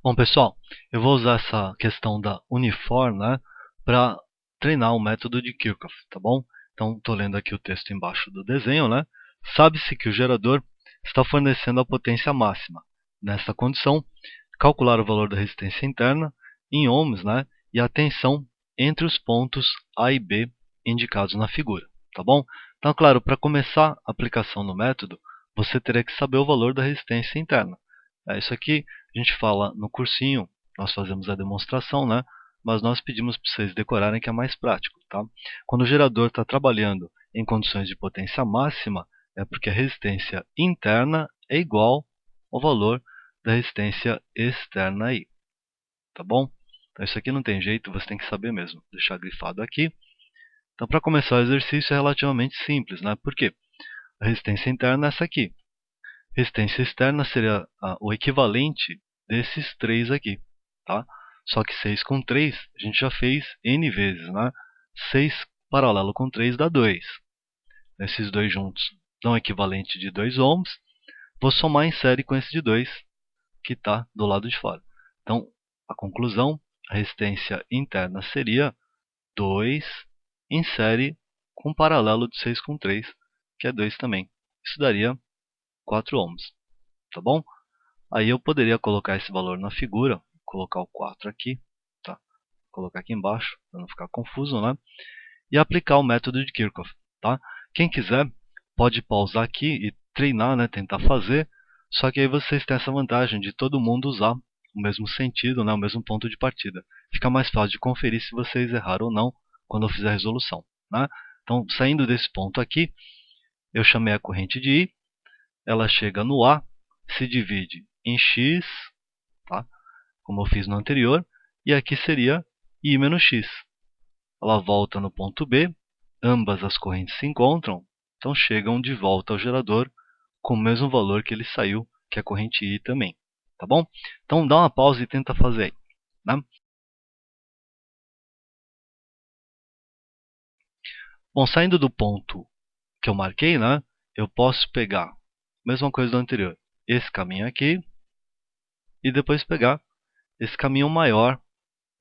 Bom, pessoal, eu vou usar essa questão da unifor, né, para treinar o método de Kirchhoff, tá bom? Então, estou lendo aqui o texto embaixo do desenho, né? Sabe-se que o gerador está fornecendo a potência máxima. Nessa condição, calcular o valor da resistência interna em ohms, né, e a tensão entre os pontos A e B indicados na figura, tá bom? Então, claro, para começar a aplicação do método, você teria que saber o valor da resistência interna. Isso aqui a gente fala no cursinho, nós fazemos a demonstração, né? Mas nós pedimos para vocês decorarem que é mais prático, tá? Quando o gerador está trabalhando em condições de potência máxima, é porque a resistência interna é igual ao valor da resistência externa aí, tá bom? Então isso aqui não tem jeito, você tem que saber mesmo. Vou deixar grifado aqui. Então para começar o exercício é relativamente simples, né? Por quê? A resistência interna é essa aqui. Resistência externa seria o equivalente desses três aqui, tá? Só que 6 com 3 a gente já fez N vezes, né? 6 paralelo com 3 dá 2. Esses dois juntos dão o equivalente de 2 ohms. Vou somar em série com esse de 2, que está do lado de fora. Então, a conclusão, a resistência interna seria 2 em série com paralelo de 6 com 3, que é 2 também. Isso daria 4 ohms, tá bom? Aí eu poderia colocar esse valor na figura, colocar o 4 aqui, tá? Vou colocar aqui embaixo, para não ficar confuso, né? E aplicar o método de Kirchhoff, tá? Quem quiser pode pausar aqui e treinar, né? Tentar fazer, só que aí vocês têm essa vantagem de todo mundo usar o mesmo sentido, né? O mesmo ponto de partida. Fica mais fácil de conferir se vocês erraram ou não quando eu fizer a resolução, né? Então, saindo desse ponto aqui, eu chamei a corrente de I, ela chega no A, se divide em X, tá? Como eu fiz no anterior, e aqui seria I menos X. Ela volta no ponto B, ambas as correntes se encontram, então chegam de volta ao gerador com o mesmo valor que ele saiu, que é a corrente I também, tá bom? Então dá uma pausa e tenta fazer aí, né? Bom, saindo do ponto que eu marquei, né, eu posso pegar, mesma coisa do anterior, esse caminho aqui, e depois pegar esse caminho maior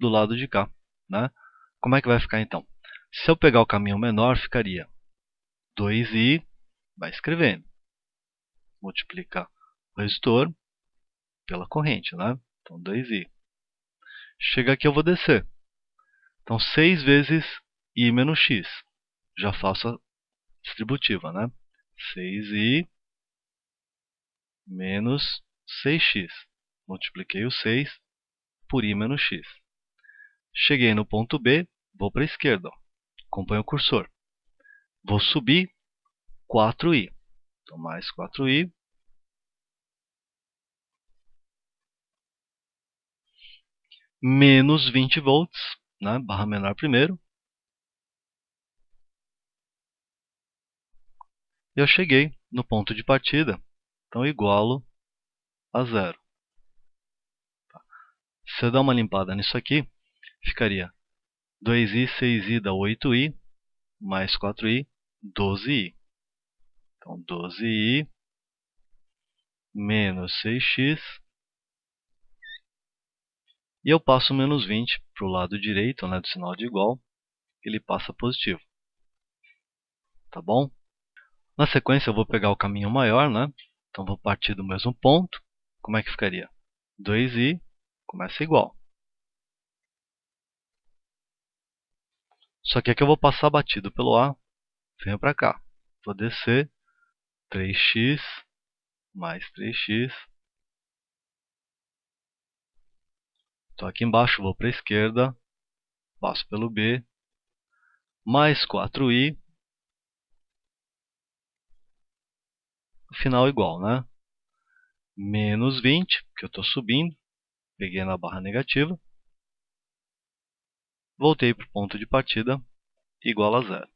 do lado de cá, né? Como é que vai ficar então? Se eu pegar o caminho menor, ficaria 2i, vai escrevendo, multiplicar o resistor pela corrente, né? Então 2i. Chega aqui eu vou descer. Então 6 vezes i menos x. Já faço a distributiva, né? 6i menos 6x. Multipliquei o 6 por i menos x. Cheguei no ponto B, vou para a esquerda. Acompanho o cursor. Vou subir 4i. Então mais 4i. Menos 20 volts, né? Barra menor primeiro. E eu cheguei no ponto de partida. Então igualo a zero. Se eu dar uma limpada nisso aqui, ficaria 2i, 6i dá 8i, mais 4i, 12i. Então 12i menos 6x. E eu passo menos 20 para o lado direito, né, do sinal de igual. Ele passa positivo. Tá bom? Na sequência eu vou pegar o caminho maior, né? Então vou partir do mesmo ponto. Como é que ficaria? 2i começa igual. Só que aqui eu vou passar batido pelo A, venho para cá. Vou descer 3x mais 3x. Estou aqui embaixo, vou para a esquerda, passo pelo B, mais 4i. No final igual, né? Menos 20, porque eu estou subindo, peguei na barra negativa. Voltei para o ponto de partida, igual a zero.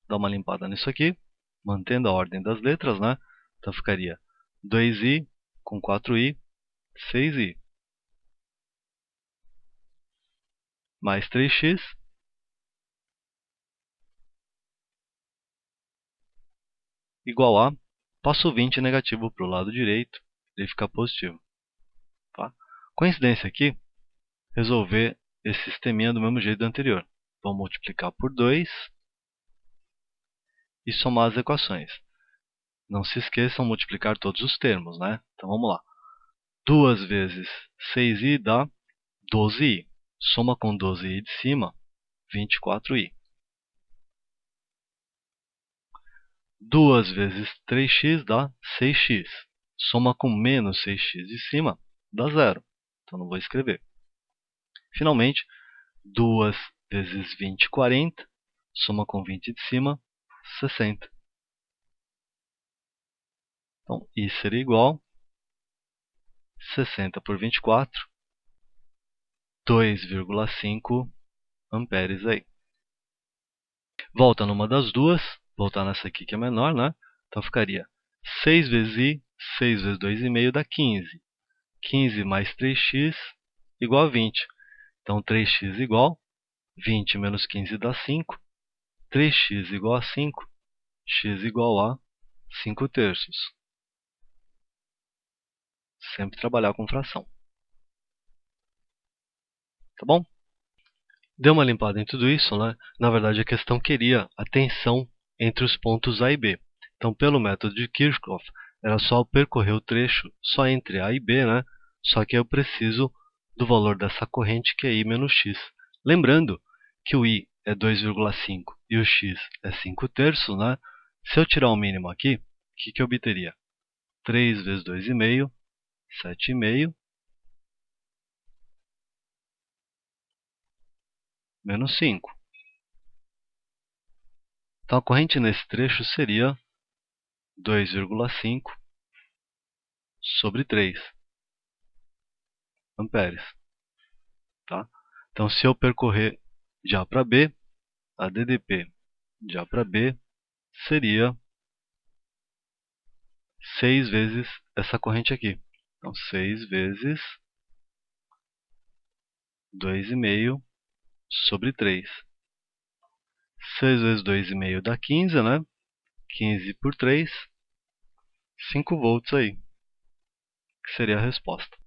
Dá uma limpada nisso aqui, mantendo a ordem das letras, né? Então ficaria 2i com 4i, 6i. Mais 3x. Igual a, passo 20 negativo para o lado direito, ele fica positivo. Tá? Coincidência aqui, resolver esse sisteminha do mesmo jeito do anterior. Vou multiplicar por 2 e somar as equações. Não se esqueçam de multiplicar todos os termos, né? Então vamos lá. 2 vezes 6i dá 12i. Soma com 12i de cima, 24i. 2 vezes 3x dá 6x. Soma com menos 6x de cima, dá 0. Então não vou escrever. Finalmente, 2 vezes 20, 40. Soma com 20 de cima, 60. Então, I seria igual a 60 por 24, 2,5 amperes aí. Volta numa das duas, voltar nessa aqui que é menor, né? Então ficaria 6 vezes I, 6 vezes 2,5 dá 15. 15 mais 3x igual a 20. Então 3x igual, 20 menos 15 dá 5. 3x igual a 5, x igual a 5 terços. Sempre trabalhar com fração. Tá bom? Deu uma limpada em tudo isso, né? Na verdade, a questão queria a tensão entre os pontos A e B. Então, pelo método de Kirchhoff, era só percorrer o trecho só entre A e B, né? Só que eu preciso do valor dessa corrente, que é I menos X. Lembrando que o I é 2,5 e o X é 5 terços, né? Se eu tirar o mínimo aqui, o que eu obteria? 3 vezes 2,5, 7,5, menos 5. Então, a corrente nesse trecho seria 2,5 sobre 3 amperes. Tá? Então, se eu percorrer de A para B, a DDP de A para B seria 6 vezes essa corrente aqui. Então, 6 vezes 2,5 sobre 3. 6 vezes 2,5 dá 15, né? 15 por 3, 5 volts aí, que seria a resposta.